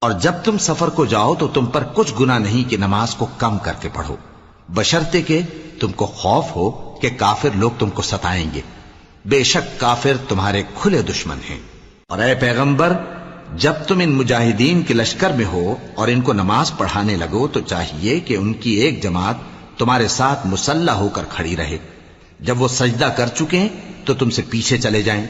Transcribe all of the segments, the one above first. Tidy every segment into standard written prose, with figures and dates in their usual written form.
اور جب تم سفر کو جاؤ تو تم پر کچھ گناہ نہیں کہ نماز کو کم کر کے پڑھو، بشرطے کہ تم کو خوف ہو کہ کافر لوگ تم کو ستائیں گے، بے شک کافر تمہارے کھلے دشمن ہیں۔ اور اے پیغمبر، جب تم ان مجاہدین کے لشکر میں ہو اور ان کو نماز پڑھانے لگو تو چاہیے کہ ان کی ایک جماعت تمہارے ساتھ مسلح ہو کر کھڑی رہے، جب وہ سجدہ کر چکے تو تم سے پیچھے چلے جائیں،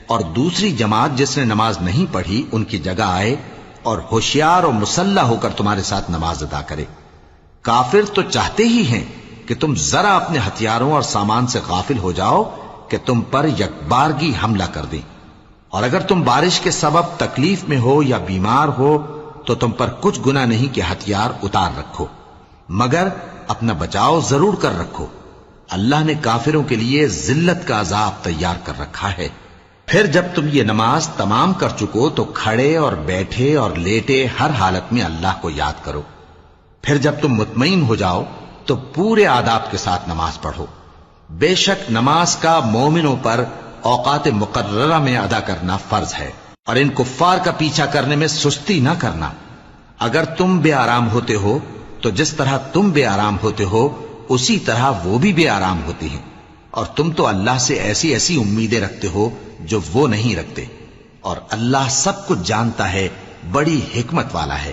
اور دوسری جماعت جس نے نماز نہیں پڑھی ان کی جگہ آئے اور ہوشیار اور مسلح ہو کر تمہارے ساتھ نماز ادا کرے۔ کافر تو چاہتے ہی ہیں کہ تم ذرا اپنے ہتھیاروں اور سامان سے غافل ہو جاؤ کہ تم پر یکبارگی حملہ کر دیں، اور اگر تم بارش کے سبب تکلیف میں ہو یا بیمار ہو تو تم پر کچھ گناہ نہیں کہ ہتھیار اتار رکھو، مگر اپنا بچاؤ ضرور کر رکھو، اللہ نے کافروں کے لیے ذلت کا عذاب تیار کر رکھا ہے۔ پھر جب تم یہ نماز تمام کر چکو تو کھڑے اور بیٹھے اور لیٹے ہر حالت میں اللہ کو یاد کرو، پھر جب تم مطمئن ہو جاؤ تو پورے آداب کے ساتھ نماز پڑھو۔ بے شک نماز کا مومنوں پر اوقات مقررہ میں ادا کرنا فرض ہے، اور ان کفار کا پیچھا کرنے میں سستی نہ کرنا۔ اگر تم بے آرام ہوتے ہو تو جس طرح تم بے آرام ہوتے ہو اسی طرح وہ بھی بے آرام ہوتی ہیں، اور تم تو اللہ سے ایسی ایسی امیدیں رکھتے ہو جو وہ نہیں رکھتے، اور اللہ سب کچھ جانتا ہے، بڑی حکمت والا ہے۔